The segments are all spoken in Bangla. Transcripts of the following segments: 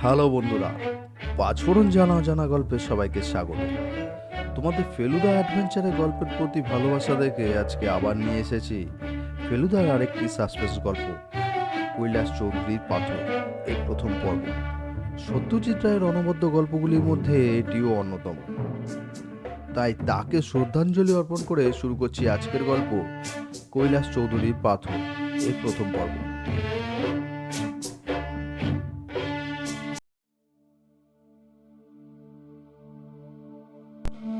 হ্যালো বন্ধুরা, পাঁচফোড়ন জানা জানা গল্পে সবাইকে স্বাগত। তোমাদের ফেলুদা অ্যাডভেঞ্চারের গল্পের প্রতি ভালোবাসা দেখে আজকে আবার নিয়ে এসেছি ফেলুদার আরেকটি সাসপেন্স গল্প, কৈলাস চৌধুরীর পাথর এর প্রথম পর্ব। সত্যজিৎ রায়ের অনবদ্য গল্পগুলির মধ্যে এটিও অন্যতম, তাই তাকে শ্রদ্ধাঞ্জলি অর্পণ করে শুরু করছি আজকের গল্প, কৈলাস চৌধুরীর পাথর এর প্রথম পর্ব।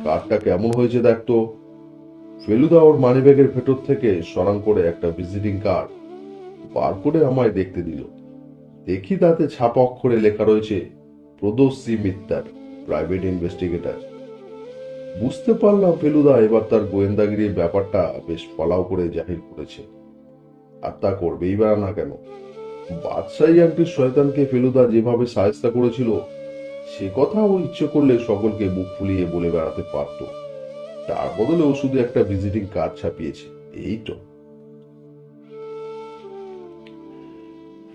কার্ডটা কেমন হয়েছে দেখতো। ফেলুদা ওর মানিব্যাগের ভেতর থেকে সরাং করে একটা ভিজিটিং কার্ড বার করে আমায় দেখতে দিল। দেখি তাতে ছাপা অক্ষরে লেখা রয়েছে Pradosh C Mittal, private investigator. বুঝতে পারলাম ফেলুদা এবার তার গোয়েন্দাগিরির ব্যাপারটা বেশ ফলাও করে জাহির করেছে। আর তা করবেই বা না কেন? বাদশাহী আংটির শয়তানকে ফেলুদা যেভাবে সাহায্য করেছিল, সে কথা ও ইচ্ছে করলে সকলকে মুখ ফুলিয়ে বলে বেড়াতে পারত। তার বদলে ও শুধু একটা ভিজিটিং কার্ড ছাপিয়েছে, এই তো।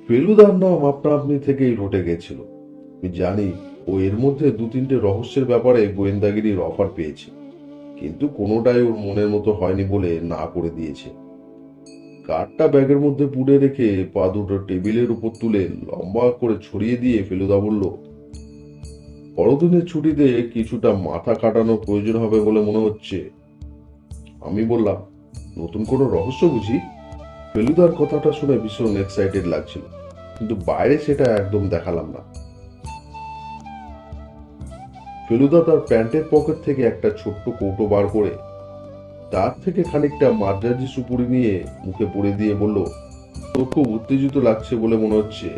ফেলুদার নাম আপনা আপনি থেকেই রটে গেছিল। আমি জানি ও এর মধ্যে দু তিনটে রহস্যের ব্যাপারে গোয়েন্দাগিরির অফার পেয়েছে, কিন্তু কোনোটাই ওর মনের মতো হয়নি বলে না করে দিয়েছে। কার্ডটা ব্যাগের মধ্যে পুড়ে রেখে পা দুটো টেবিলের উপর তুলে লম্বা করে ছড়িয়ে দিয়ে ফেলুদা বলল, বড়দিনের ছুটিতে কিছুটা মাথা কাটানোর প্রয়োজন হবে বলে মনে হচ্ছে। আমি বললাম, নতুন কোনো রহস্য বুঝি? ফেলুদার কথাটা শুনে ভীষণ এক্সাইটেড লাগছিল, কিন্তু বাইরে সেটা একদম দেখালাম না। ফেলুদা তার প্যান্টের পকেট থেকে একটা ছোট্ট কৌটো বার করে তার থেকে খানিকটা মাদ্রাজি সুপুরি নিয়ে মুখে পুড়ে দিয়ে বলল, তোর খুব উত্তেজিত লাগছে বলে মনে হচ্ছে।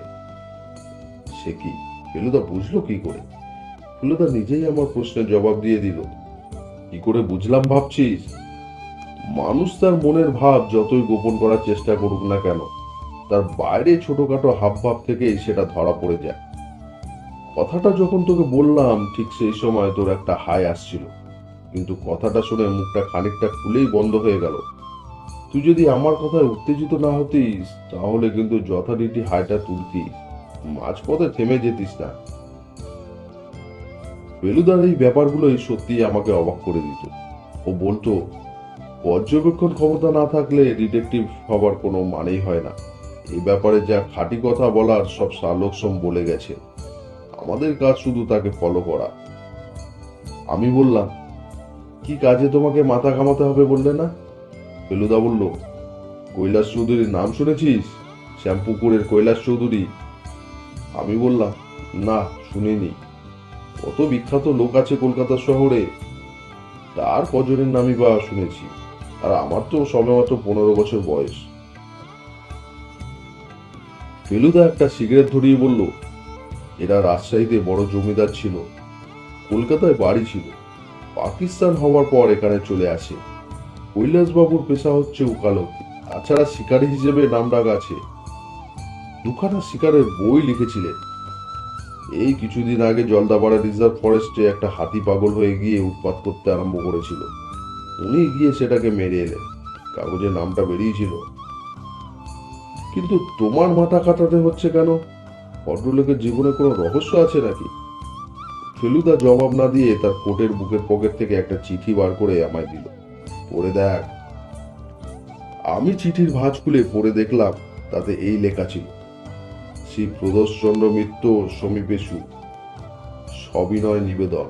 সে কি? ফেলুদা বুঝলো কি করে? ফেলুদা নিজেই আমার প্রশ্নের জবাব দিয়ে দিল, কি করে বুঝলাম ভাবছিস? মানুষ তার মনের ভাব যতই গোপন করার চেষ্টা করুক না কেন, তার বাইরে ছোটখাটো হাবভাব থেকেই সেটা ধরা পড়ে যায়। কথাটা যখন তোকে বললাম ঠিক সেই সময় তোর একটা হাই আসছিল, কিন্তু কথাটা শুনে মুখটা খানিকটা খুলেই বন্ধ হয়ে গেল। তুই যদি আমার কথায় উত্তেজিত না হতিস তাহলে কিন্তু যথারীতি হাইটা তুলতিস, মাঝপথে থেমে যেতিস না। ফেলুদার এই ব্যাপারগুলোই সত্যি আমাকে অবাক করে দিত। ও বলতো, পর্যবেক্ষণ ক্ষমতা না থাকলে ডিটেকটিভ হবার কোনো মানেই হয় না। এই ব্যাপারে যা খাঁটি কথা বলার সব শার্লক হোমস বলে গেছে, আমাদের কাজ শুধু তাকে ফলো করা। আমি বললাম, কি কাজে তোমাকে মাথা ঘামাতে হবে বললে না? ফেলুদা বলল, কৈলাস চৌধুরীর নাম শুনেছিস? শ্যামপুকুরের কৈলাস চৌধুরী। আমি বললাম, না শুনিনি। কত বিখ্যাত লোক আছে কলকাতা শহরে, তার কজনের নামই বা শুনেছি, আর আমার তো সবেমাত্র 15 বছর বয়স। ফেলুদা একটা সিগারেট ধরিয়ে বলল, এরা রাজশাহীতে বড় জমিদার ছিল, কলকাতায় বাড়ি ছিল, পাকিস্তান হওয়ার পর এখানে চলে আসে। কৈলাসবাবুর পেশা হচ্ছে উকালতি, তাছাড়া শিকারী হিসেবে নামডাক আছে। দুখানা শিকারের বই লিখেছিলেন। এই কিছুদিন আগে জলদাপাড়া রিজার্ভ ফরেস্টে একটা হাতি পাগল হয়ে গিয়ে উৎপাত করতে আরম্ভ করেছিল। উনি গিয়ে সেটাকে মেরে এলেন, কাগজে নামটা বেরিয়েছিল। কিন্তু তোমার মাথা কাটাতে হচ্ছে কেন? ভদ্রলোকের জীবনে কোনো রহস্য আছে নাকি? ফেলুদা জবাব না দিয়ে তার কোটের বুকের পকেট থেকে একটা চিঠি বার করে আমায় দিল, পড়ে দেখ। আমি চিঠির ভাঁজ খুলে পড়ে দেখলাম, তাতে এই লেখা ছিল, শ্রী প্রদোষচন্দ্র মিত্র সমীপেশু, সবিনয় নিবেদন।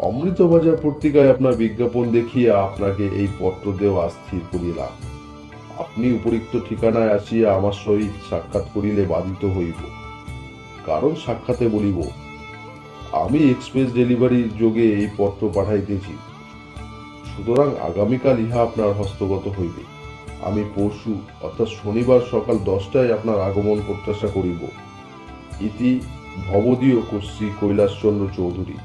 অমৃতবাজার পত্রিকায় আপনার বিজ্ঞাপন দেখিয়ে আপনাকে এই পত্র দেওয়া স্থির করিলাম। আপনি উপরিক্ত ঠিকানায় আসিয়া আমার সহিত সাক্ষাৎ করিলে বাধিত হইব। কারণ সাক্ষাতে বলিব, আমি এক্সপ্রেস ডেলিভারির যোগে এই পত্র পাঠাইতেছি, সুতরাং আগামীকাল ইহা আপনার হস্তগত হইবে। আমি পরশু অর্থাৎ শনিবার সকাল 10টায় আপনার আগমন প্রত্যাশা করিব। ইতি ভবদীয় শ্রী কৈলাসচন্দ্র চৌধুরী।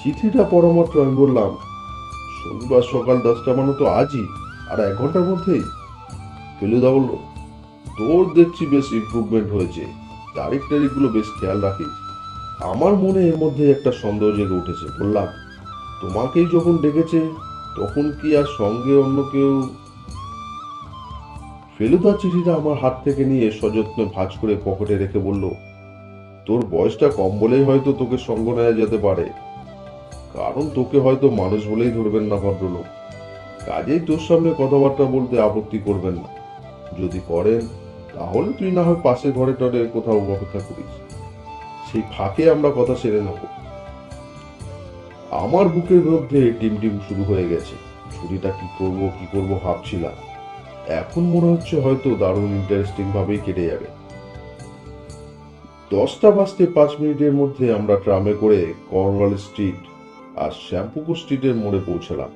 চিঠিটা পরমাত্র আমি বললাম, শনিবার সকাল 10টা মানে তো আজই, আর 1 ঘন্টার মধ্যেই? ফেলুদা বলল, তোর দেখছি বেশ ইমপ্রুভমেন্ট হয়েছে, তারিখ গুলো বেশ খেয়াল রাখিস। আমার মনে এর মধ্যে একটা সন্দেহ জেগে উঠেছে। বললাম, তোমাকেই যখন ডেকেছে তখন কি আর সঙ্গে অন্য কেউ? ফেলুদা চিঠিটা আমার হাত থেকে নিয়ে সযত্নে ভাঁজ করে পকেটে রেখে বলল, তোর বয়সটা কম বলেই হয়তো তোকে সঙ্গ নেওয়া যেতে পারে, কারণ তোকে হয়তো মানুষ বলেই ধরবেন না ভদ্রলোক। কাজেই তোর সামনে কথাবার্তা বলতে আপত্তি করবেন না। যদি করেন তাহলে তুই না হয় পাশের ঘরে টরে কোথাও অপেক্ষা করিস, সেই ফাঁকে আমরা কথা সেরে নেব। আমার বুকের মধ্যে টিমটিম শুরু হয়ে গেছে। ছুটিটা কি করব ভাবছিলাম। এখন মনে হচ্ছে হয়তো দারুণ ইন্টারেস্টিং ভাবেই কেটে যাবে। 10টা বাজতে 5 মিনিটের মধ্যে আমরা ট্রামে করে কর্নওয়াল স্ট্রিট আর শ্যামপুকুর স্ট্রিটের মোড়ে পৌঁছলাম।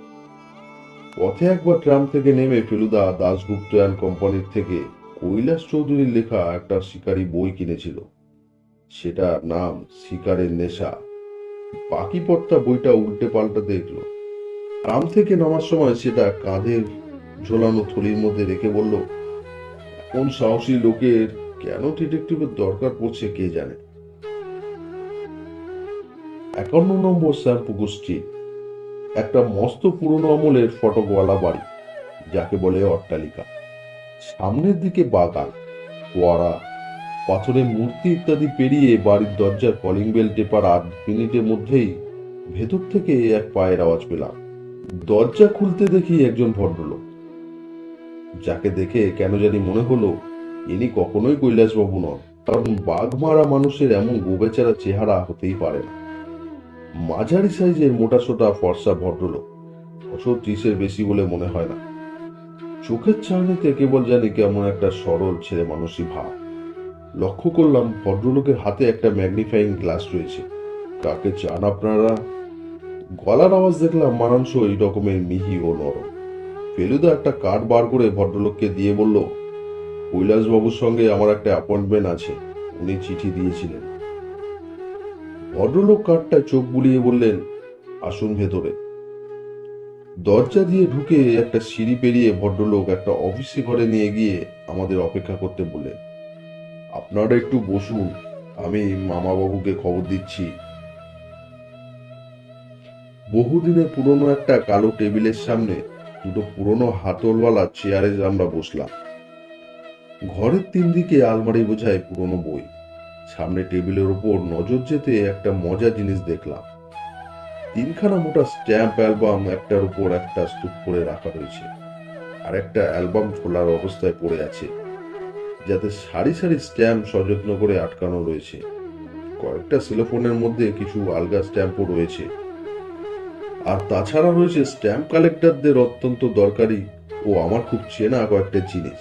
পথে একবার ট্রাম থেকে নেমে ফেলুদা দাশগুপ্ত অ্যান্ড কোম্পানির থেকে কৈলাস চৌধুরীর লেখা একটা শিকারী বই কিনেছিল। সেটার নাম শিকারের নেশা। বাকি পথটা বইটা উল্টে পাল্টা দেখলো। ট্রাম থেকে নামার সময় সেটা কাঁধে ঝোলানো থলির মধ্যে রেখে বলল, কোন সাহসী লোকের কেন ডিটেকটিভের দরকার পড়ছে কে জানে। 51 নম্বর শ্যামপুকুর স্ট্রিট, একটা মস্ত পুরনো আমলের ফটকওয়ালা বাড়ি, যাকে বলে অট্টালিকা। সামনের দিকে বাগান, ফোয়ারা, পাথরের মূর্তি ইত্যাদি পেরিয়ে বাড়ির দরজার কলিং বেল টেপার 8 মিনিটের মধ্যেই ভেতর থেকে এক পায়ের আওয়াজ পেলাম। দরজা খুলতে দেখি একজন ভদ্রলোক, যাকে দেখে কেন জানি মনে হলো ইনি কখনোই কৈলাসবাবু নন, কারণ বাঘ মারা মানুষের এমন গোবেচারা চেহারা হতেই পারে না। মাঝারি সাইজের মোটাসোটা ফর্সা ভদ্রলোক, 30-এর বেশি বলে মনে হয় না। চোখের চাহনিতে কেবল জানি কেমন একটা সরল ছেলে মানুষই ভাব। লক্ষ্য করলাম ভদ্রলোকের হাতে একটা ম্যাগনিফাইং গ্লাস রয়েছে। কাকে চান আপনারা? গলার আওয়াজ দেখলাম মানানসই রকমের মিহি ও নরম। ফেলুদা একটা কার্ড বার করে ভদ্রলোককে দিয়ে বলল, কৈলাসবাবুর সঙ্গে আমার একটা অ্যাপয়েন্টমেন্ট আছে, উনি চিঠি দিয়েছিলেন। ভদ্রলোক কার্ডটায় চোখ বুলিয়ে বললেন, আসুন ভেতরে। দরজা দিয়ে ঢুকে একটা সিঁড়ি পেরিয়ে ভদ্রলোক একটা অফিসে ঘরে নিয়ে গিয়ে আমাদের অপেক্ষা করতে বললেন। আপনারা একটু বসুন, আমি মামাবাবুকে খবর দিচ্ছি। বহুদিনের পুরনো একটা কালো টেবিলের সামনে দুটো পুরনো হাতলওয়ালা চেয়ারে আমরা বসলাম। ঘরের 3 দিকে আলমারি বোঝায় পুরনো বই। সামনে টেবিলের উপর নজর যেতে একটা মজার জিনিস দেখলাম। 3খানা মোটা স্ট্যাম্প অ্যালবাম একটার উপর একটা স্তূপ করে রাখা রয়েছে, আর একটা অ্যালবাম খোলার অবস্থায় পড়ে আছে, যাতে সারি সারি স্ট্যাম্প সযত্ন করে আটকানো রয়েছে। কয়েকটা সেলোফোনের মধ্যে কিছু আলগা স্ট্যাম্পও রয়েছে। আর তাছাড়া রয়েছে স্ট্যাম্প কালেক্টরদের অত্যন্ত দরকারি ও আমার খুব চেনা কয়েকটা জিনিস,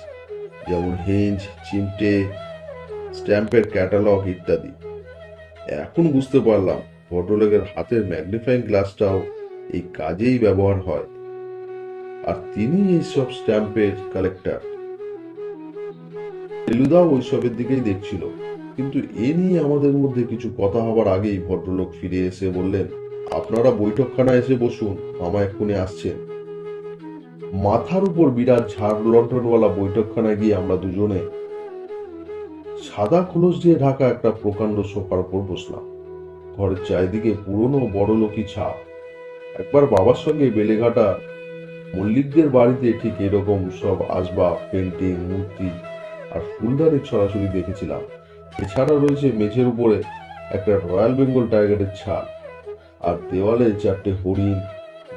যেমন হেঞ্জ, চিমটে, স্ট্যাম্পের ক্যাটালগ ইত্যাদি। এখন বুঝতে পারলাম ভদ্রলোকের হাতের ম্যাগনিফাইং গ্লাসটাও এই কাজেই ব্যবহার হয়, আর তিনি এইসব স্ট্যাম্পের কালেক্টর। ফেলুদাও ওইসবের দিকেই দেখছিল, কিন্তু এ নিয়ে আমাদের মধ্যে কিছু কথা হবার আগেই ভদ্রলোক ফিরে এসে বললেন, আপনারা বৈঠকখানায় এসে বসুন, মামা এক্ষুনি আসছেন। মাথার উপর বিরাট ঝাড় লণ্ঠনওয়ালা বৈঠকখানায় গিয়ে আমরা দুজনে সাদা খোলস দিয়ে ঢাকা একটা প্রকাণ্ড সোফার উপর বসলাম। ঘরের চারিদিকে পুরনো বড়লোকি ছাপ। একবার বাবার সঙ্গে বেলেঘাটা মল্লিকদের বাড়িতে ঠিক এরকম সব আসবাব, পেন্টিং, মূর্তি আর ফুলদানি ছড়াছড়ি দেখেছিলাম। এছাড়া রয়েছে মেঝের উপরে একটা রয়্যাল বেঙ্গল টাইগারের ছাপ, আর দেওয়ালে 4টে হরিণ,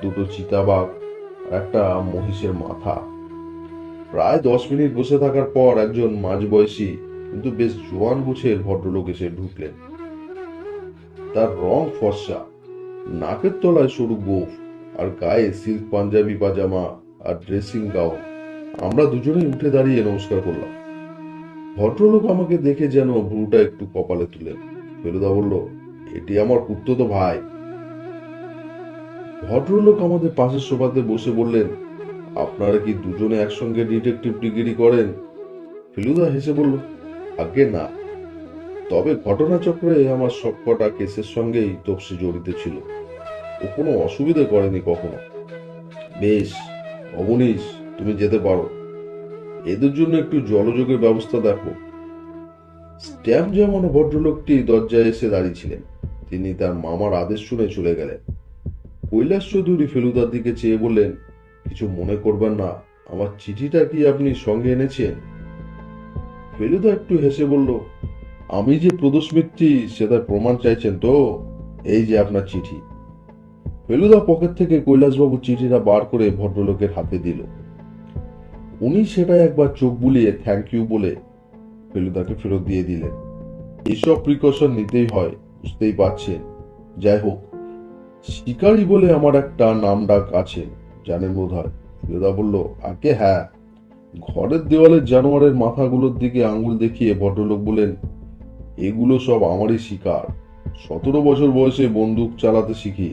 2টো চিতাবাঘ আর একটা মহিষের মাথা। প্রায় 10 মিনিট বসে থাকার পর একজন মাঝবয়সী কিন্তু বেশ জোয়ান গোছের ভদ্রলোক এসে ঢুকলেন। তার রং ফর্সা, নাকের তলায় সরু গোঁফ, আর গায়ে সিল্ক পাঞ্জাবি পাজামা আর ড্রেসিং গাউন। আমরা দুজনেই উঠে দাঁড়িয়ে নমস্কার করলাম। ভদ্রলোক আমাকে দেখে যেন ভ্রুটা একটু কপালে তুলেন। ফেলুদা বলল, এটি আমার কুত্ততো ভাই। ভদ্রলোক আমাদের পাশের সোফাতে বসে বললেন, আপনারা কি দুজনে একসঙ্গে ডিটেকটিভ ডিগ্রি করেন? ফেলুদা হেসে বলল, আজ্ঞে না, তবে ঘটনাচক্রে আমার সবকটা কেসের সঙ্গেই তপসি জড়িত ছিল। ও কোনো অসুবিধে করেনি কখনো। বেশ, অবনীশ, তুমি যেতে পারো। এদের জন্য একটু জলযোগের ব্যবস্থা দেখো। স্ট্যাম্প যেমন ভদ্রলোকটি দরজায় এসে দাঁড়িয়েছিলেন, তিনি তার মামার আদেশ শুনে চলে গেলেন। কৈলাস চৌধুরী ফেলুদার দিকে চেয়ে বললেন, কিছু মনে করবেন না, আমার চিঠিটা কি আপনি সঙ্গে এনেছেন? ফেলুদা একটু হেসে বলল, আমি যে প্রদোষ মিত্রি সেটার প্রমাণ চাইছেন তো? এই যে আপনার চিঠি। ফেলুদা পকেট থেকে কৈলাসবাবুর চিঠিটা বার করে ভদ্রলোকের হাতে দিল। উনি সেটা একবার চোখ বুলিয়ে থ্যাংক ইউ বলে ফেলুদাকে ফেরত দিয়ে দিলেন। এসব প্রিকশন নিতেই হয়, বুঝতেই পারছেন। যাই হোক, শিকারি বলে আমার একটা নাম ডাক আছে, জানেন বোধ হয়। ফেলুদা বলল, আগে হ্যাঁ। ঘরের দেওয়ালের জানোয়ারের মাথাগুলোর দিকে আঙ্গুল দেখিয়ে ভদ্রলোক বলেন, এগুলো সব আমারই শিকার। 17 বছর বয়সে বন্দুক চালাতে শিখি,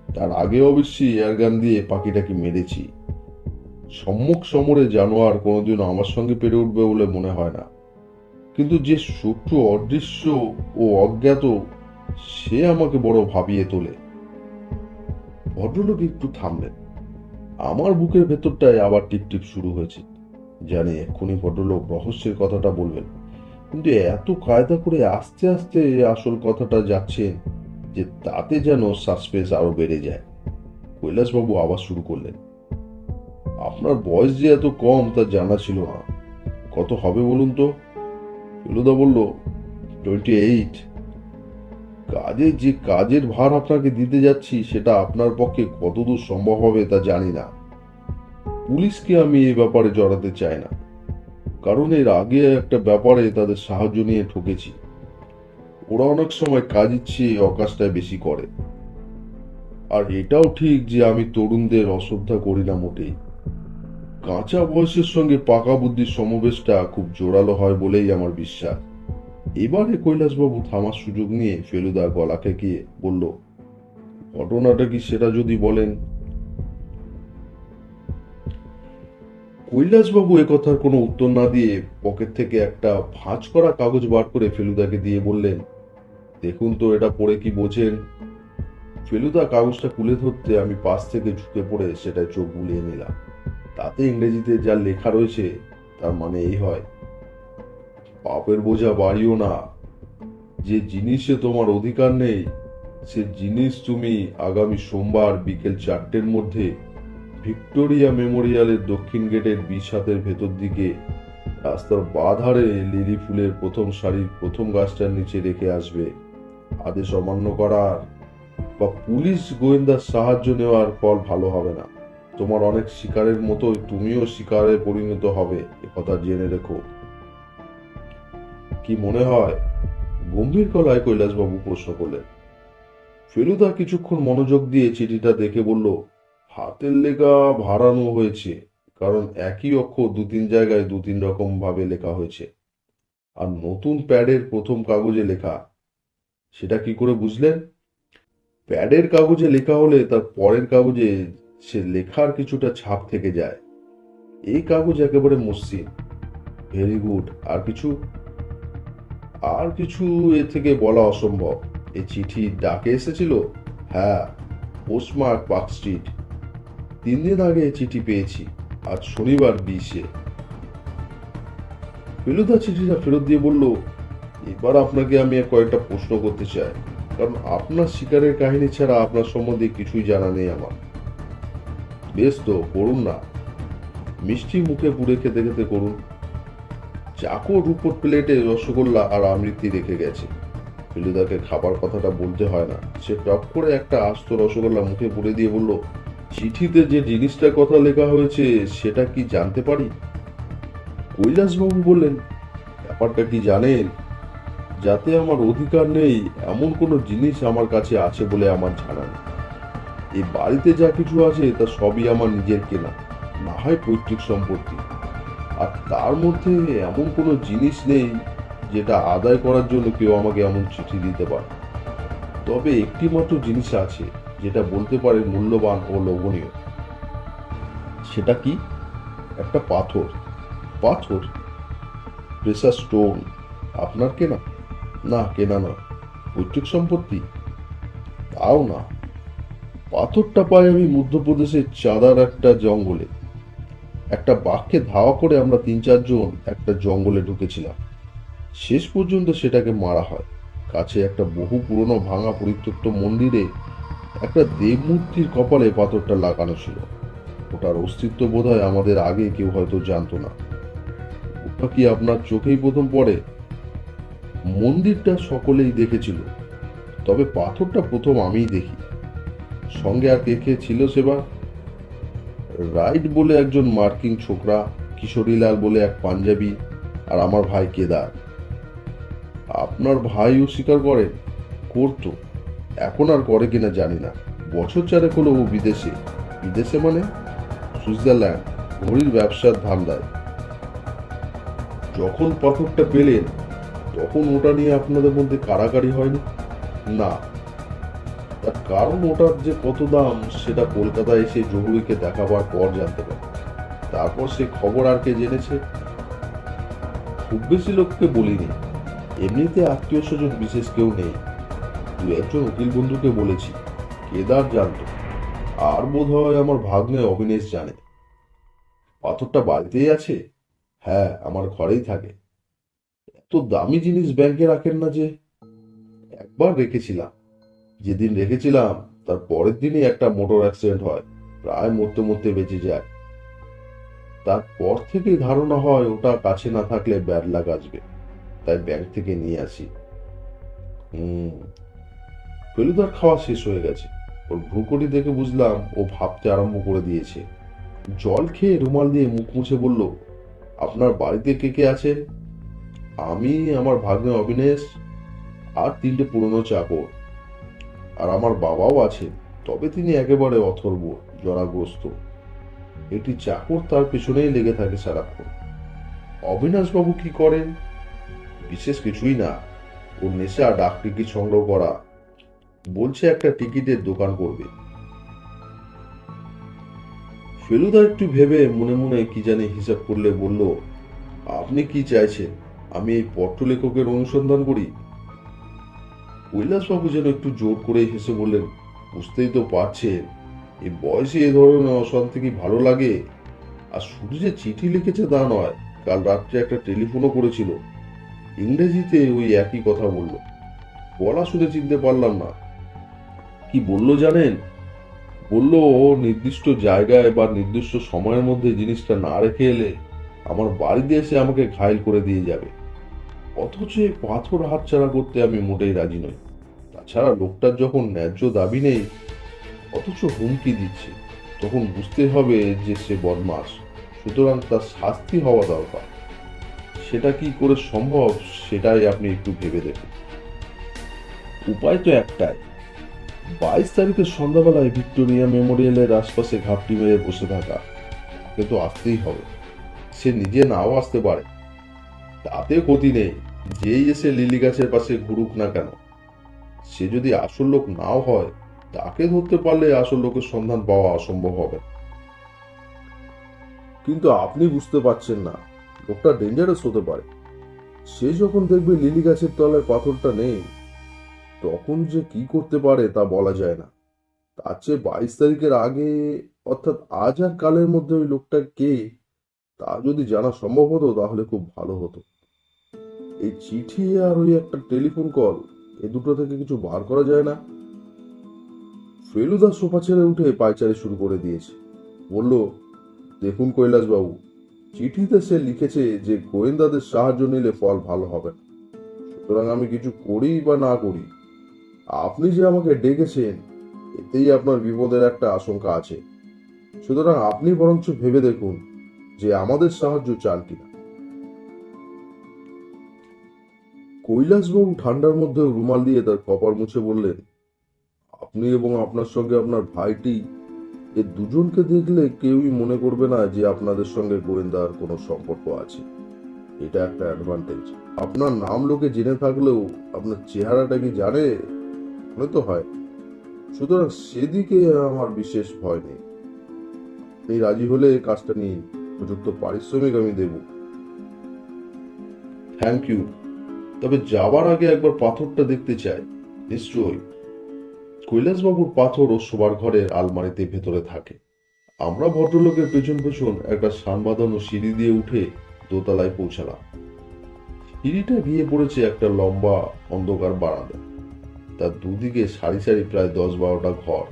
তার আগে অবশ্যই এয়ারগান দিয়ে পাখিটাকে মেরেছি। সম্মুখ সমরে জানোয়ার কোনোদিনও আমার সঙ্গে পেরে উঠবে বলে মনে হয় না, কিন্তু যে শত্রু অদৃশ্য ও অজ্ঞাত, সে আমাকে বড় ভাবিয়ে তোলে। ভদ্রলোক একটু থামলেন। আমার বুকের ভেতরটায় আবার টিপটিপ শুরু হয়েছে। জানি এক্ষুনি ভদ্রলোক রহস্যের কথাটা বলবেন, কিন্তু এত কায়দা করে আস্তে আস্তে আসল কথাটা যাচ্ছে যে তাতে যেন সাসপেন্স আরো বেড়ে যায়। কৈলাসবাবু আবার শুরু করলেন, আপনার বয়স যে এত কম তা জানা ছিল না। কত হবে বলুন তো? ফেলুদা বলল, 28। কাজের ভার আপনাকে দিতে যাচ্ছি সেটা আপনার পক্ষে কতদূর সম্ভব হবে তা জানি না। পুলিশকে আমি এই ব্যাপারে জড়াতে চাই না, কারণ এর আগে একটা ব্যাপারে তাদের সাহায্য নিয়ে ঠকেছি। ওরা অনেক সময় কাজের চেয়ে অকাজটাই বেশি করে। আর এটাও ঠিক যে আমি তরুণদের অশ্রদ্ধা করি না মোটেই। কাঁচা বয়সের সঙ্গে পাকা বুদ্ধির সমাবেশটা খুব জোরালো হয় বলেই আমার বিশ্বাস। এবারে কৈলাসবাবু থামার সুযোগ নিয়ে ফেলুদা গলা খেকিয়ে বলল, ঘটনাটা কি সেটা যদি বলেন। কৈলাসবাবু একথার কোনো উত্তর না দিয়ে পকেট থেকে একটা ভাঁজ করা কাগজ বার করে ফেলুদাকে দিয়ে বললেন, দেখুন তো এটা পড়ে কি বোঝেন? ফেলুদা কাগজটা তুলে ধরতে আমি পাশ থেকে ঝুঁকে পড়ে সেটায় চোখ বুলিয়ে নিলাম। তাতে ইংরেজিতে যা লেখা রয়েছে তার মানে এই হয়, পাপের বোঝা বাড়িও না। যে জিনিসে তোমার অধিকার নেই সে জিনিস তুমি আগামী সোমবার বিকেল 4টের মধ্যে ভিক্টোরিয়া মেমোরিয়ালের দক্ষিণ গেটের 20 হাতের ভেতর দিকে রাস্তার বাঁ ধারে লিলি ফুলের প্রথম সারির প্রথম গাছটার নিচে রেখে আসবে। আদেশ অমান্য করার বা পুলিশ গোয়েন্দার সাহায্য নেওয়ার ফল ভালো হবে না। তোমার অনেক শিকারের মতোই তুমিও শিকারে পরিণত হবে, একথা জেনে রেখো। কি মনে হয়? গম্ভীর গলায় কৈলাসবাবু প্রশ্ন করলেন। ফেলুদা কিছুক্ষণ মনোযোগ দিয়ে চিঠিটা দেখে বলল, হাতের লেখা ভাড়ানো হয়েছে, কারণ একই অক্ষর 2-3 জায়গায় 2-3 রকম ভাবে লেখা হয়েছে। আর নতুন প্যাডের প্রথম কাগজে লেখা, সেটা কি করে বুঝলেন? প্যাডের কাগজে লেখা হলে তার পরের কাগজে সে লেখার কিছুটা ছাপ থেকে যায়। এই কাগজ একেবারে মসৃণ। Very good. আর কিছু? আর কিছু এ থেকে বলা অসম্ভব। এই চিঠি ডাকে এসেছিল? হ্যাঁ, পোস্টমার্ক পার্ক স্ট্রিট। 3 দিন আগে চিঠি পেয়েছি, আজ শনিবার 20-এ। ফেলুদা চিঠিটা ফেরত দিয়ে বলল, এবার আপনাকে আমি কয়েকটা প্রশ্ন করতে চাই, কারণ আপনার শিকারের কাহিনী ছাড়া আপনার সম্বন্ধে কিছুই জানা নেই আমার। বেশ তো, করুন না। মিষ্টি মুখে পুড়ে খেতে খেতে করুন। চাকর রূপোর প্লেটে রসগোল্লা আর আমৃতি রেখে গেছে। ফেলুদাকে খাবার কথাটা বলতে হয় না, সে টপ করে একটা আস্ত রসগোল্লা মুখে পুড়ে দিয়ে বলল, চিঠিতে যে জিনিসটার কথা লেখা হয়েছে সেটা কি জানতে পারি? কৈলাসবাবু বললেন, ব্যাপারটা কি জানেন? যাতে আমার অধিকার নেই এমন কোনো জিনিস আমার কাছে আছে বলে আমার জানা নেই। এই বাড়িতে যা কিছু আছে তা সবই আমার নিজের কেনা, না হয় পৈতৃক সম্পত্তি। আর তার মধ্যে এমন কোনো জিনিস নেই যেটা আদায় করার জন্য কেউ আমাকে এমন চিঠি দিতে পারে। তবে একটি মাত্র জিনিস আছে যেটা বলতে পারে মূল্যবান ও লোভনীয়। সেটা কি? একটা পাথর। পাথর? Pressure stone? আপনার কেনা? না, কেনা নয়। পৈতৃক সম্পত্তি? তাও না। পাথরটা পাই আমি মধ্যপ্রদেশের চাঁদার একটা জঙ্গলে। একটা বাঘকে ধাওয়া করে আমরা 3-4 জন একটা জঙ্গলে ঢুকেছিলাম। শেষ পর্যন্ত সেটাকে মারা হয়। কাছে একটা বহু পুরনো ভাঙা পরিত্যক্ত মন্দিরে একটা দেবমূর্তির কপালে পাথরটা লাগানো ছিল। ওটার অস্তিত্ব বোধহয় আমাদের আগে কেউ হয়তো জানতো না। ওটা কি আপনার চোখেই প্রথম পড়ে? মন্দিরটা সকলেই দেখেছিল, তবে পাথরটা প্রথম আমিই দেখি। সঙ্গে আর কে কে ছিল সেবার? রাইট বলে একজন মার্কিন ছোকরা, কিশোরীলাল বলে এক পাঞ্জাবি, আর আমার ভাই কেদার। আপনার ভাইও স্বীকার করেন? করতো, এখন আর করে কিনা জানি না। বছর চারেক হলো ও বিদেশে। বিদেশে মানে সুইজারল্যান্ড, ঘড়ির ব্যবসার ধান্দায়। যখন পাথরটা পেলেন তখন ওটা নিয়ে আপনাদের মধ্যে কাড়াকাড়ি হয়নি? না, তার কারণ ওটার যে কত দাম সেটা কলকাতায় এসে জহুরিকে দেখাবার পর জানতে পারে। তারপর সে খবর আর কে জেনেছে? খুব বেশি লোককে বলিনি, এমনিতে আত্মীয় স্বজন বিশেষ কেউ নেই। দু একজন উকিল বন্ধুকে বলেছি, কেদার জানতো, আর বোধ হয় আমার ভাগ্নে অবিনেশ জানে। পাথরটা বাড়িতেই আছে? হ্যাঁ, আমার ঘরেই থাকে। এত দামি জিনিস ব্যাংকে রাখেন না যে? একবার রেখেছিলাম। যেদিন রেখেছিলাম তার পরের দিনই একটা মোটর অ্যাক্সিডেন্ট হয়, প্রায় মরতে মরতে বেঁচে যায়। তারপর থেকেই ধারণা হয় ওটা কাছে না থাকলে ব্যাড লাক আসবে, তাই ব্যাংক থেকে নিয়ে আসি। হুম। ফেলুদার খাওয়া শেষ হয়ে গেছে। ওর ভ্রুকটি দেখে বুঝলাম ও ভাবতে আরম্ভ করে দিয়েছে। জল খেয়ে রুমাল দিয়ে মুখ মুছে বলল, আপনার বাড়িতে কে কে আছেন? আমি, আমার ভাগ্নে অবিনেশ, আর তিনটে পুরনো চাকর। আর আমার বাবাও আছে, তবে তিনি একেবারে অথর্ব, জরাগ্রস্ত। একটি চাকর তার পেছনেই লেগে থাকে সারাক্ষণ। অবিনাশ বাবু কি করেন? বিশেষ কিছুই না, ওর নেশা ডাক টিকিট সংগ্রহ করা। বলছে একটা টিকিটের দোকান করবে। ফেলুদা একটু ভেবে মনে মনে কি জানি হিসাব করলে বলল, আপনি কি চাইছেন আমি এই পত্রলেখকের অনুসন্ধান করি? কৈলাসবাবু যেন একটু জোর করে হেসে বললেন, বুঝতেই তো পারছেন, এই বয়সে এ ধরনের অশান্তি কি ভালো লাগে? আর শুধু যে চিঠি লিখেছে তা নয়, কাল রাত্রে একটা টেলিফোনও করেছিল। ইংরেজিতে ওই একই কথা বলল। বলা শুনে চিনতে পারলাম না। কি বললো জানেন? বলল ও নির্দিষ্ট জায়গায় বা নির্দিষ্ট সময়ের মধ্যে জিনিসটা না রেখে এলে আমার বাড়িতে এসে আমাকে ঘায়েল করে দিয়ে যাবে। অথচ এই পাথর হাতছাড়া করতে আমি মোটেই রাজি নই। তাছাড়া লোকটার যখন ন্যায্য দাবি নেই অথচ হুমকি দিচ্ছে, তখন বুঝতে হবে যে সে বদমাস। সুতরাং তার শাস্তি হওয়া দরকার। সেটা কি করে সম্ভব সেটাই আপনি একটু ভেবে দেখুন। উপায় তো একটাই, 22 তারিখের সন্ধ্যাবেলায় ভিক্টোরিয়া মেমোরিয়ালের আশপাশে ঘাপটি মেরে বসে থাকা। তাকে তো আসতেই হবে। সে নিজে নাও আসতে পারে, তাতে ক্ষতি নেই। যেই এসে লিলি গাছের পাশে ঘুরুক না কেন, সে যদি আসল লোক নাও হয়, তাকে ধরতে পারলে আসল লোকের সন্ধান পাওয়া অসম্ভব হবে। কিন্তু আপনি বুঝতে পারছেন না, লোকটা ডেঞ্জারাস হতে পারে। সে যখন দেখবে লিলি গাছের তলায় পাথরটা নেই, তখন যে কি করতে পারে তা বলা যায় না। তার চেয়ে 22 তারিখের আগে, অর্থাৎ আজ আর কালের মধ্যে ওই লোকটা কে তা যদি জানা সম্ভব হতো তাহলে খুব ভালো হতো। এই চিঠি আর ওই একটা টেলিফোন কল, এ দুটো থেকে কিছু বার করা যায় না? ফেলুদা সোফা ছেড়ে উঠে পায়চারি শুরু করে দিয়েছে। বলল, দেখুন কৈলাসবাবু, চিঠিতে সে লিখেছে যে গোয়েন্দাদের সাহায্য নিলে ফল ভালো হবে না। সুতরাং আমি কিছু করি বা না করি, আপনি যে আমাকে ডেকেছেন এতেই আপনার বিপদের একটা আশঙ্কা আছে। সুতরাং আপনি বরঞ্চ ভেবে দেখুন যে আমাদের সাহায্য চান কিনা। কৈলাসবাবু ঠান্ডার মধ্যে রুমাল দিয়ে তার কপাল মুছে বললেন, আপনি এবং আপনার সঙ্গে আপনার ভাইটি, এ দুজনকে দেখলে কেউই মনে করবে না যে আপনাদের সঙ্গে গোয়েন্দার কোনো সম্পর্ক আছে। এটা একটা অ্যাডভান্টেজ। আপনার নাম লোকে জেনে থাকলেও আপনার চেহারাটা কি জানে? মনে তো হয়। সুতরাং সেদিকে আমার বিশেষ ভয় নেই। আপনি রাজি হলে কাজটা নিন, উপযুক্ত পারিশ্রমিক আমি দেব। থ্যাংক ইউ, তবে যাবার আগে একবার পাথরটা দেখতে চাই। নিশ্চয়ই। কৈলাসবাবুর পাথর ও শোবার ঘরের আলমারিতে ভেতরে থাকে। আমরা ভদ্রলোকের পেছন পেছন একটা সান বাঁধানো সিঁড়ি দিয়ে উঠে দোতলায় পৌঁছালাম। সিঁড়িটা গিয়ে পড়েছে একটা লম্বা অন্ধকার বারান্দা। তার দুদিকে সারি সারি প্রায় 10-12টা ঘর,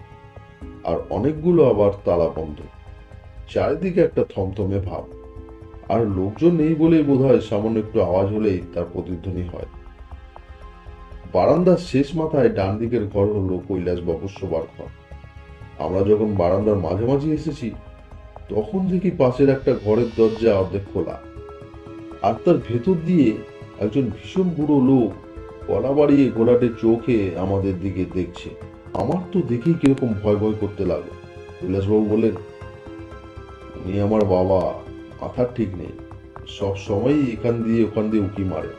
আর অনেকগুলো আবার তালা বন্ধ। চারিদিকে একটা থমথমে ভাব, আর লোকজন নেই বলেই বোধহয় সামান্য একটু আওয়াজ হলেই তার প্রতিধ্বনি হয়। বারান্দার শেষ মাথায় ডান দিকের ঘর হলো কৈলাসবাবুর শোবার ঘর। আমরা যখন বারান্দার মাঝামাঝি এসেছি, তখন দেখি পাশের একটা ঘরের দরজা অর্ধেক খোলা, আর তার ভেতর দিয়ে একজন ভীষণ বুড়ো লোক গলা বাড়িয়ে ঘোলাটে চোখে আমাদের দিকে দেখছে। আমার তো দেখেই কিরকম ভয় ভয় করতে লাগলো। কৈলাসবাবু বললেন, উনি আমার বাবা, মাথার ঠিক নেই, সব সময়ই এখান দিয়ে ওখান দিয়ে উকি মারে।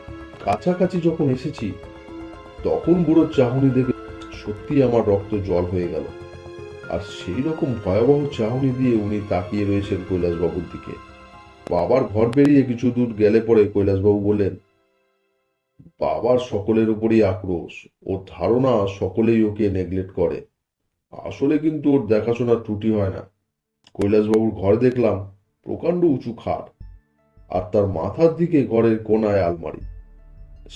কাছাকাছি যখন এসেছি, তখন বুড়োর চাহনি দেখে সত্যি আমার রক্ত জল হয়ে গেল। আর সেই রকম ভয়াবহ চাহনি দিয়ে উনি তাকিয়ে রয়েছেন কৈলাসবাবুর দিকে। বাবার ঘর বেরিয়ে কিছু দূর গেলে পরে কৈলাসবাবু বললেন, বাবার সকলের উপরই আক্রোশ, ওর ধারণা সকলেই ওকে নেগলেক্ট করে। আসলে কিন্তু ওর দেখাশোনার ত্রুটি হয় না। কৈলাসবাবুর ঘর দেখলাম প্রকাণ্ড উঁচু খাট, আর তার মাথার দিকে ঘরের কোনায় আলমারি।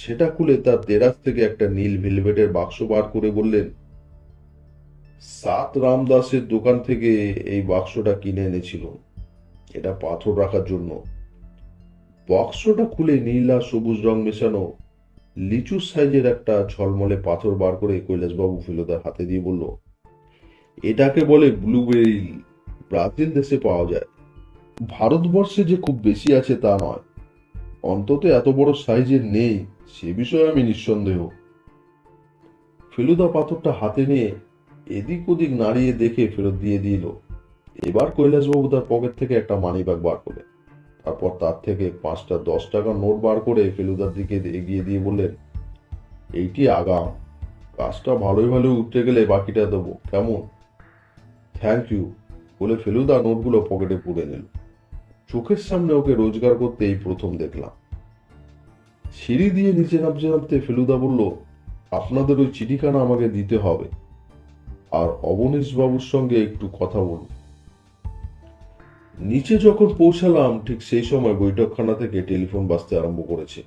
সেটা খুলে তার দেরাজ থেকে একটা নীল ভেলভেটের বাক্স বার করে বললেন, সাত রামদাসের দোকান থেকে এই বাক্সটা কিনে এনেছিল, এটা পাথর রাখার জন্য। বাক্সটা খুলে নীল আর সবুজ রং মেশানো লিচু সাইজের একটা ঝলমলে পাথর বার করে কৈলাসবাবু ফেলুদার হাতে দিয়ে বলল, এটাকে বলে ব্লুবেরি, ব্রাজিল দেশে পাওয়া যায়। ভারতবর্ষে যে খুব বেশি আছে তা নয়, অন্তত এত বড় সাইজের নেই সে বিষয়ে আমি নিঃসন্দেহ। ফেলুদা পাথরটা হাতে নিয়ে এদিক ওদিক নাড়িয়ে দেখে ফেরত দিয়ে দিল। এবার কৈলাসবাবু তার পকেট থেকে একটা মানিব্যাগ বার করে, তারপর তার থেকে 5টা 10 টাকার নোট বার করে ফেলুদার দিকে এগিয়ে দিয়ে বললেন, এইটি আগাম, কাজটা ভালোই ভালোই উঠতে গেলে বাকিটা দেবো, কেমন? থ্যাংক ইউ বলে ফেলুদা নোটগুলো পকেটে পুরে নিল। চোখের সামনে ওকে রোজগার করতে এই প্রথম দেখলাম। সিঁড়ি দিয়ে নিচে নামতে নামতে ফেলুদা বলল, আপনাদের ওই চিঠিখানা আমাকে দিতে হবে, আর অবনীশ বাবুর সঙ্গে একটু কথা বলুন। নিচে যখন পৌঁছালাম ঠিক সেই সময় বৈঠকখানা থেকে টেলিফোন বাজতে আরম্ভ করেছে।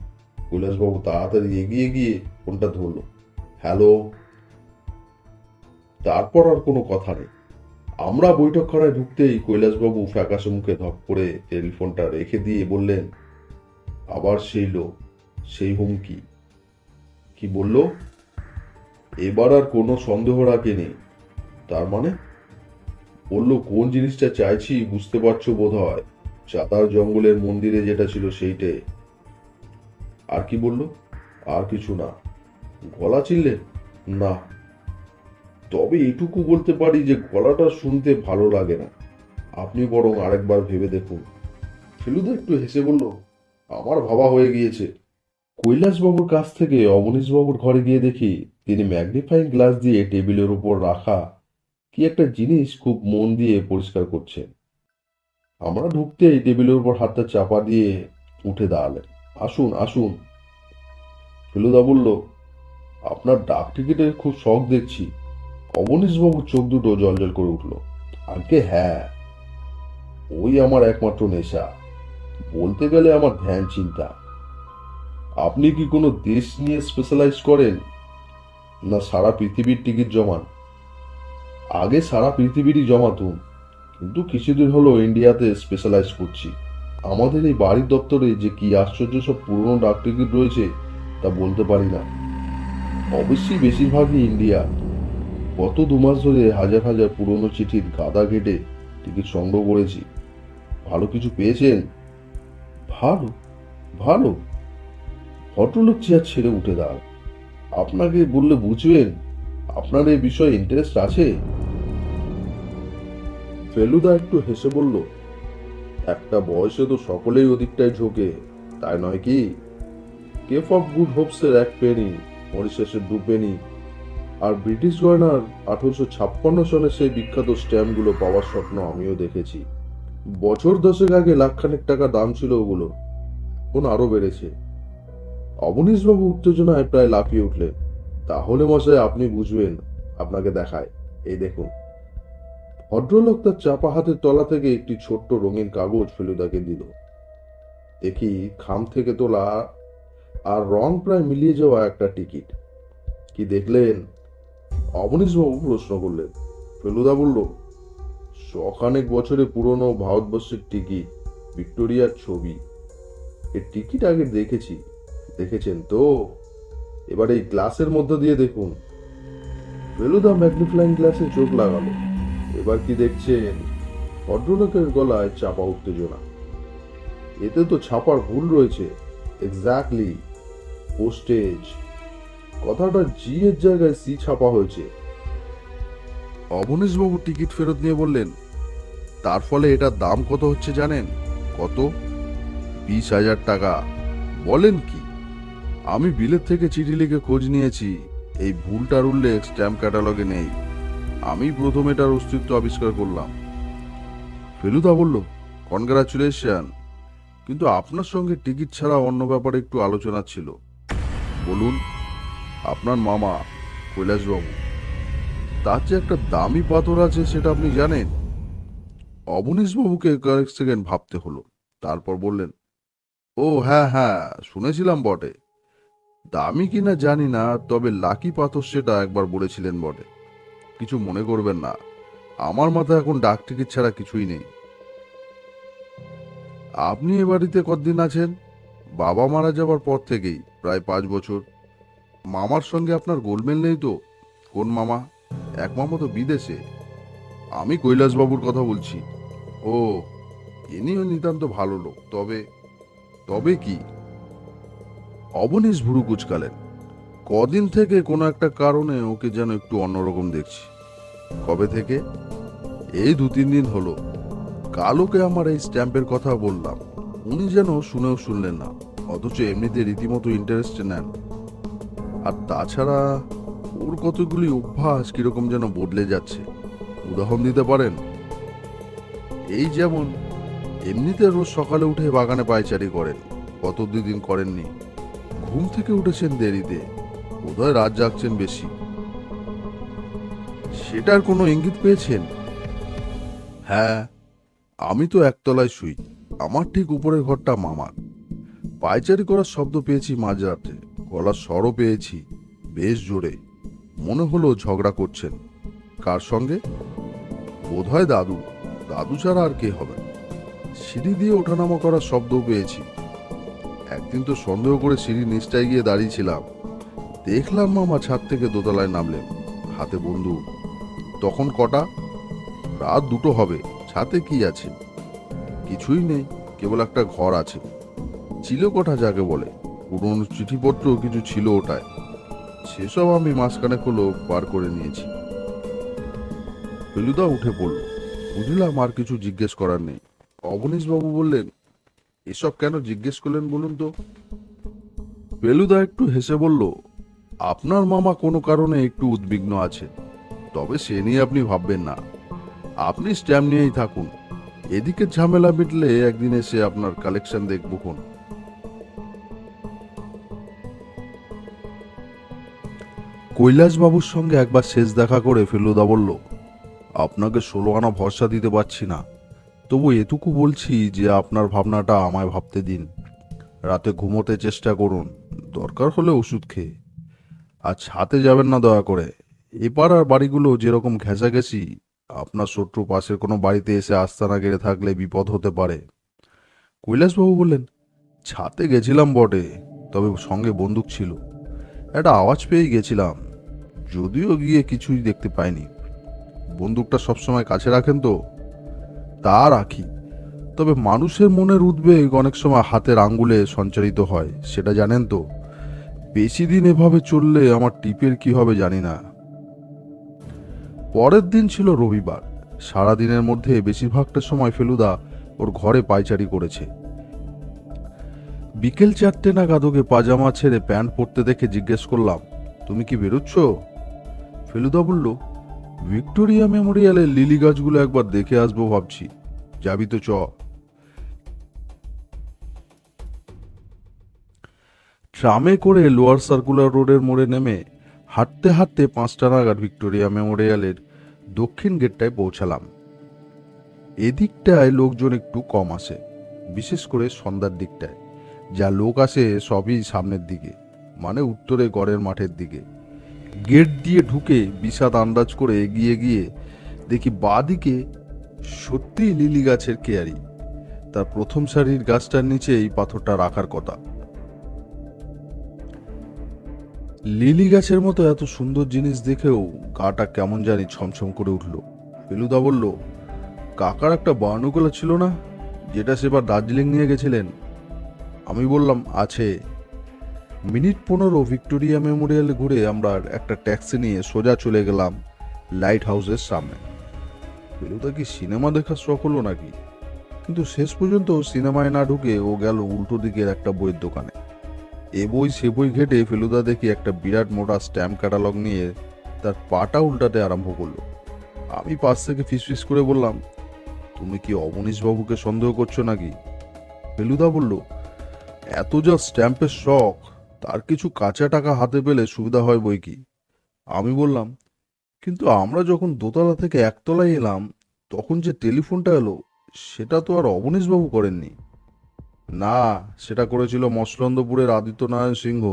কৈলাসবাবু তাড়াতাড়ি এগিয়ে গিয়ে ফোনটা ধরল। হ্যালো। তারপর আর কোনো কথা নেই। আমরা বৈঠকখানায় ঢুকতেই কৈলাসবাবু ফ্যাকাশে মুখে ধপ করে টেলিফোনটা রেখে দিয়ে বললেন, আবার সেই লোক, সেই হুমকি। কি বলল? এবার আর কোনো সন্দেহ রাখেনি। তার মানে? বলল কোন জিনিসটা চাইছি বুঝতে পারছো বোধ হয়, চাতার জঙ্গলের মন্দিরে যেটা ছিল সেইটে। আর কি বলল? আর কিছু না। গলা চিনলেন? না, তবে এটুকু বলতে পারি যে গলাটা শুনতে ভালো লাগে না, আপনি বরং আরেকবার ভেবে দেখুন। ফেলুদা একটু হেসে বলল, আমার ভাবা হয়ে গিয়েছে। কৈলাসবাবুর কাছ থেকে অবনীশবাবুর ঘরে গিয়ে দেখি তিনি ম্যাগনিফাইং গ্লাস দিয়ে টেবিলের উপর রাখা কি একটা জিনিস খুব মন দিয়ে পরিষ্কার করছেন। আমরা ঢুকতেই টেবিলের উপর হাতটা চাপা দিয়ে উঠে দাঁড়ালেন। আসুন আসুন। ফেলুদা বলল, আপনার ডাক টিকিটের খুব শখ দেখছি। অবনীশবাবুর চোখ দুটো জলজল করে উঠল। আগে হ্যাঁ, ওই আমার একমাত্র নেশা, বলতে গেলে আমার ধ্যান চিন্তা। আপনি কি কোনো দেশ নিয়ে স্পেশালাইজ করেন, না সারা পৃথিবীর টিকিট জমান? আগে সারা পৃথিবীরই জমাতুন, কিন্তু কিছুদিন হলো ইন্ডিয়াতে স্পেশালাইজ করছি। আমাদের এই বাড়ির দপ্তরে যে কি আশ্চর্য সব পুরনো ডাক টিকিট রয়েছে তা বলতে পারি না। অবশ্যই বেশিরভাগই ইন্ডিয়া। গত 2 মাস ধরে হাজার হাজার পুরনো চিঠির গাদা কেটে টিকিট সংগ্রহ করেছি। ভালো কিছু পেয়েছেন? ভালো? ভালো? ভদ্রলোক চেয়ার ছেড়ে উঠে দাঁড়ান। আপনাকে বললে বুঝবেন, আপনার এই বিষয়ে ইন্টারেস্ট আছে? ফেলুদা একটু হেসে বলল, একটা বয়সে তো সকলেই ওদিকটায় ঝোঁকে, তাই নয় কি? কেপ অফ গুড হোপসের 1 পেনি, মরিশাসের 2 পেনি, আর ব্রিটিশ গয়নার 1856 সনের সেই বিখ্যাত স্ট্যাম্পগুলো পাওয়ার স্বপ্ন আমিও দেখেছি। বছর 10 আগে লাখখানেক টাকা দাম ছিল ওগুলো, এখন আরো বেড়েছে। অবনীশবাবু উত্তেজনায় প্রায় লাফিয়ে উঠলেন। তাহলে মশাই আপনি বুঝবেন, আপনাকে দেখায়, এই দেখুন। ভদ্রলোক তার চাপা হাতের তলা থেকে একটি ছোট্ট রঙিন কাগজ ফেলুদাকে দিল। দেখি খাম থেকে তোলা আর রং প্রায় মিলিয়ে যাওয়া একটা টিকিট। কি দেখলেন? অবনীশবাবু প্রশ্ন করলেন। ফেলুদা বলল, শখানেক বছরে পুরনো ভারতবর্ষের টিকিট, ভিক্টোরিয়ার ছবি। এর টিকিট আগে দেখেছি। দেখেছেন তো? এবার এই গ্লাসের মধ্য দিয়ে দেখুন। ফেলুদা ম্যাগনিফ্লাইং গ্লাসে চোখ লাগালো। এবার কি দেখছেন? ভদ্রলোকের গলায় চাপা উত্তেজনা। এতে তো ছাপার ভুল রয়েছে। Exactly, postage. কথাটা জি এর জায়গায় সি ছাপা হয়েছে। অবনীশবাবু টিকিট ফেরত নিয়ে বললেন, তার ফলে এটার দাম কত হচ্ছে জানেন? কত? 20,000 টাকা। বলেন কি? আমি বিলেত থেকে চিঠি লিখে খোঁজ নিয়েছি, এই ভুলটার উল্লেখ স্ট্যাম্প ক্যাটালগে নেই। আমি প্রথম এটার অস্তিত্ব আবিষ্কার করলাম। ফেলুদা বলল, কনগ্রাচুলেশন, কিন্তু আপনার সঙ্গে টিকিট ছাড়া অন্য ব্যাপারে একটু আলোচনা ছিল। বলুন। আপনার মামা কৈলাসবাবু, তার যে একটা দামি পাথর আছে সেটা আপনি জানেন? অবনীশবাবুকে কয়েক সেকেন্ড ভাবতে হলো, তারপর বললেন, ও হ্যাঁ হ্যাঁ, শুনেছিলাম বটে। দামি কিনা জানি না, তবে লাকি পাথর সেটা একবার বলেছিলেন বটে। কিছু মনে করবেন না, আমার মাথায় এখন ডাক টিকিট ছাড়া কিছুই নেই। আপনি এ বাড়িতে কতদিন আছেন? বাবা মারা যাবার পর থেকেই, প্রায় 5 বছর। মামার সঙ্গে আপনার গোলমেল নেই তো? কোন মামা? এক মামা তো বিদেশে। আমি কৈলাসবাবুর কথা বলছি। ও, ইনিও নিতান্ত ভালো লোক, তবে তবে কি? অবনীশ ভুরু কুচকালেন। কদিন থেকে কোনো একটা কারণে ওকে যেন একটু অন্যরকম দেখছি। কবে থেকে? এই 2-3 দিন হলো। কাল ওকে আমার এই স্ট্যাম্পের কথা বললাম, উনি যেন শুনেও শুনলেন না, অথচ এমনিতে রীতিমতো ইন্টারেস্ট নেন। আর তাছাড়া ওর কতগুলি অভ্যাস কিরকম যেন বদলে যাচ্ছে। উদাহরণ দিতে পারেন? এই যেমন, এমনিতে রোজ সকালে উঠে বাগানে পায়চারি করেন, গত 2 দিন করেননি। ঘুম থেকে উঠেছেন দেরিতে, বোধহয় রাত জাগছেন বেশি। সেটার কোনো ইঙ্গিত পেয়েছেন? হ্যাঁ, আমি তো একতলায় শুই, আমার ঠিক উপরের ঘরটা মামার। পায়চারি করার শব্দ পেয়েছি মাঝরাতে, গলার স্বরও পেয়েছি, বেশ জোরে। মনে হলো ঝগড়া করছেন। কার সঙ্গে? বোধহয় দাদু। দাদু ছাড়া আর কে হবে? সিঁড়ি দিয়ে ওঠানামা করার শব্দও পেয়েছি। একদিন তো সন্দেহ করে সিঁড়ির নিচটায় গিয়ে দাঁড়িয়েছিলাম, দেখলাম মামা ছাদ থেকে দোতলায় নামলেন, হাতে বন্দুক। তখন কটা? রাত 2টো হবে। ছাদে কি আছে? কিছুই নেই, কেবল একটা ঘর আছে। চিলেকোঠা যাকে বলে, পুরনো চিঠিপত্র কিছু ছিল ওটায়। সেসব আমি মাঝখানে হলো বার করে নিয়েছি। ফেলুদা উঠে পড়ল। বুঝলাম আর কিছু জিজ্ঞেস করার নেই। অবনীশবাবু বললেন, এসব কেন জিজ্ঞেস করলেন বলুন তো? ফেলুদা একটু হেসে বলল, আপনার মামা কোনো কারণে একটু উদ্বিগ্ন আছে, তবে সে নিয়ে আপনি ভাববেন না। আপনি স্ট্যাম্প নিয়েই থাকুন, এদিকে ঝামেলা মিটলে একদিন এসে আপনার কালেকশন দেখবুন। কৈলাসবাবুর সঙ্গে একবার শেষ দেখা করে ফেলুদা বলল, আপনাকে 16 আনা ভরসা দিতে পারছি না, তবু এটুকু বলছি যে আপনার ভাবনাটা আমায় ভাবতে দিন। রাতে ঘুমোতে চেষ্টা করুন, দরকার হলে ওষুধ খেয়ে। আর ছাতে যাবেন না দয়া করে। এপার আর বাড়িগুলো যেরকম ঘেঁষাঘেঁষি, আপনার শত্রু পাশের কোনো বাড়িতে এসে আস্তানা গেড়ে থাকলে বিপদ হতে পারে। কৈলাসবাবু বললেন, ছাতে গেছিলাম বটে, তবে সঙ্গে বন্দুক ছিল। একটা আওয়াজ পেয়ে গেছিলাম, যদিও গিয়ে কিছুই দেখতে পাইনি। বন্দুকটা সবসময় কাছে রাখেন তো? তা রাখি, তবে মানুষের মনের উদ্বেগ অনেক সময় হাতের আঙ্গুলে সঞ্চারিত হয়, সেটা জানেন তো। বেশি দিন এভাবে চললে আমার টিপের কি হবে জানি না। পরের দিন ছিল রবিবার। সারাদিনের মধ্যে বেশিরভাগটা সময় ফেলুদা ওর ঘরে পায়চারি করেছে। বিকেল 4টে নাগাদ ওকে পাজামা ছেড়ে প্যান্ট পরতে দেখে জিজ্ঞেস করলাম, তুমি কি বেরোচ্ছ? ফেলুদা বলল, ভিক্টোরিয়া মেমোরিয়ালে লিলি গাছগুলো একবার দেখে আসবো ভাবছি। যাবি তো চ। ট্রামে করে লোয়ার সার্কুলার রোডের মোড়ে নেমে হাঁটতে হাঁটতে 5টা নাগাদ ভিক্টোরিয়া মেমোরিয়ালের দক্ষিণ গেটটায় পৌঁছালাম। এদিকটায় লোকজন একটু কম আসে, বিশেষ করে সন্ধ্যার দিকটায়। যা লোক আসে সবই সামনের দিকে, মানে উত্তরে গড়ের মাঠের দিকে। গেট দিয়ে ঢুকে বিষাদ আন্দাজ করে এগিয়ে গিয়ে দেখি বাঁদিকে সত্যিই লিলি গাছের কেয়ারি। তার প্রথম সারির গাছটার নিচে এই পাথরটা রাখার কথা। লিলি গাছের মতো এত সুন্দর জিনিস দেখেও গাটা কেমন জানি ছমছম করে উঠল। ফেলুদা বলল, কাকার একটা বার্নকোলা ছিল না, যেটা সেবার দার্জিলিং নিয়ে গেছিলেন? আমি বললাম, আছে। মিনিট 15 ভিক্টোরিয়া মেমোরিয়াল ঘুরে আমরা একটা ট্যাক্সি নিয়ে সোজা চলে গেলাম লাইট হাউসের সামনে। ফেলুদা কি সিনেমা দেখার শখ হলো নাকি? কিন্তু শেষ পর্যন্ত সিনেমায় না ঢুকে ও গেল উল্টো দিকের একটা বইয়ের দোকানে। এ বই সে বই ঘেটে ফেলুদা দেখি একটা বিরাট মোটা স্ট্যাম্প ক্যাটালগ নিয়ে তার পাটা উল্টাতে আরম্ভ করলো। আমি পাশ থেকে ফিসফিস করে বললাম, তুমি কি অবনীশ বাবুকে সন্দেহ করছো নাকি? ফেলুদা বলল, এত যা স্ট্যাম্পের শখ, তার কিছু কাঁচা টাকা হাতে পেলে সুবিধা হয় বই কি। আমি বললাম, কিন্তু আমরা যখন দোতলা থেকে একতলায় এলাম তখন যে টেলিফোনটা এলো, সেটা তো আর অবনীশবাবু করেননি। না, সেটা করেছিল মসলন্দপুরের আদিত্যনারায়ণ সিংহ।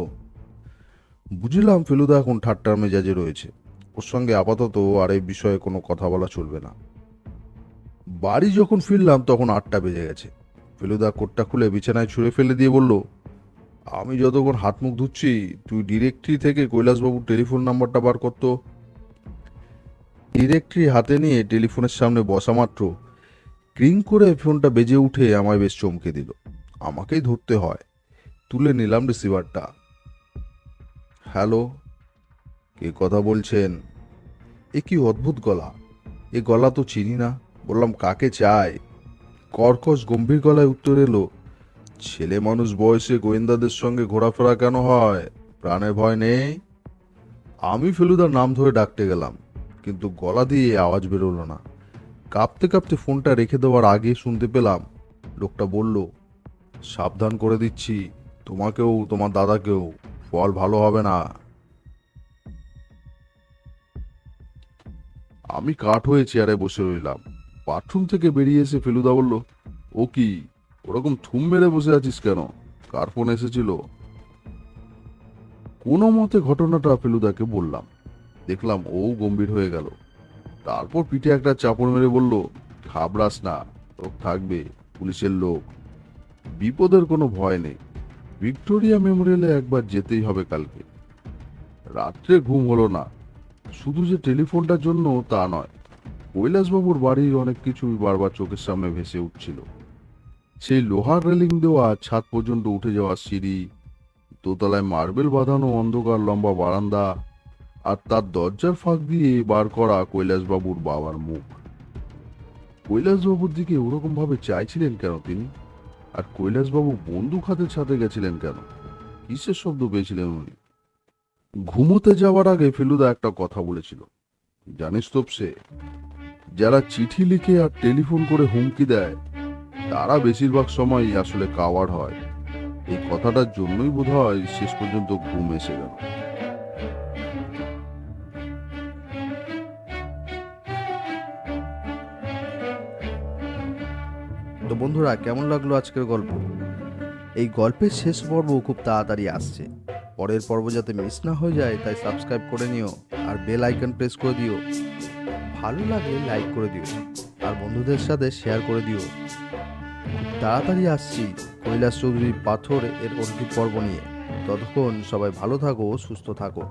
বুঝলাম ফেলুদা এখন ঠাট্টার মেজাজে রয়েছে। ওর সঙ্গে আপাতত আর এই বিষয়ে কোনো কথা বলা চলবে না। বাড়ি যখন ফিরলাম তখন 8টা বেজে গেছে। ফেলুদা কোটটা খুলে বিছানায় ছুঁড়ে ফেলে দিয়ে বলল, আমি যতক্ষণ হাত মুখ ধুচ্ছি তুই ডিরেক্টরি থেকে কৈলাসবাবুর টেলিফোন নাম্বারটা বার করতো। ডিরেক্টরি হাতে নিয়ে টেলিফোনের সামনে বসা মাত্র ক্রিং করে ফোনটা বেজে উঠে আমায় বেশ চমকে দিল। আমাকেই ধরতে হয়। তুলে নিলাম রিসিভারটা। হ্যালো, কে কথা বলছেন? এ কি অদ্ভুত গলা! এ গলা তো চিনি না। বললাম, কাকে চাই? কর্কশ গম্ভীর গলায় উত্তর এলো, ছেলে মানুষ বয়সে গোয়েন্দাদের সঙ্গে ঘোরাফেরা কেন হয়? প্রাণের ভয় নেই? আমি ফেলুদার নাম ধরে ডাকতে গেলাম, কিন্তু গলা দিয়ে আওয়াজ বেরোলো না। কাঁপতে কাঁপতে ফোনটা রেখে দেওয়ার আগে শুনতে পেলাম লোকটা বলল, সাবধান করে দিচ্ছি, তোমাকেও তোমার দাদাকেও, ফল ভালো হবে না। আমি কাঠ হয়ে চেয়ারে বসে রইলাম। বাথরুম থেকে বেরিয়ে এসে ফেলুদা বলল, ও কি, ওরকম থুম মেরে বসে আছিস কেন? কার ফোন এসেছিল? কোনো মতে ঘটনাটা ফেলুদাকে বললাম। দেখলাম ও গম্ভীর হয়ে গেল। তারপর পিঠে একটা চাপড় মেরে বলল, ঘাবড়াস না, লোক থাকবে, পুলিশের লোক, বিপদের কোনো ভয় নেই। ভিক্টোরিয়া মেমোরিয়ালে একবার যেতেই হবে কালকে। রাত্রে ঘুম হলো না। শুধু যে টেলিফোনটার জন্য তা নয়, কৈলাসবাবুর বাড়ির অনেক কিছুই বারবার চোখের সামনে ভেসে উঠছিল। সেই লোহার রেলিং দেওয়া ছাদ পর্যন্ত উঠে যাওয়া সিঁড়ি, দোতলায় মার্বেল বাঁধানো অন্ধকার লম্বা বারান্দা, আর তার দরজার ফাঁক দিয়ে বার করা কৈলাসবাবুর বাবার মুখ। কৈলাসবাবুর দিকে ওরকম ভাবে চাইছিলেন কেন তিনি? আর কৈলাসবাবু বন্দুক হাতে ছাদে গেছিলেন কেন? কিসের শব্দ পেয়েছিলেন উনি? ঘুমোতে যাওয়ার আগে ফেলুদা একটা কথা বলেছিল, জানিস তোপসে, যারা চিঠি লিখে আর টেলিফোন করে হুমকি দেয় তারা বেশিরভাগ সময়ই আসলে কাওয়ার্ড হয়। এই কথাটার জন্যই বোধহয় শেষ পর্যন্ত ঘুম এসে গেল। তো বন্ধুরা, কেমন লাগলো আজকের গল্প? এই গল্পের শেষ পর্ব খুব তাড়াতাড়ি আসছে। পরের পর্ব যাতে মিস না হয়ে যায় তাই সাবস্ক্রাইব করে নিও আর বেল আইকন প্রেস করে দিও। ভালো লাগলে লাইক করে দিও আর বন্ধুদের সাথে শেয়ার করে দিও। খুব তাড়াতাড়ি আসছি কৈলাস চৌধুরীর পাথর এর অন্তিম পর্ব নিয়ে। ততক্ষণ সবাই ভালো থাকো, সুস্থ থাকো।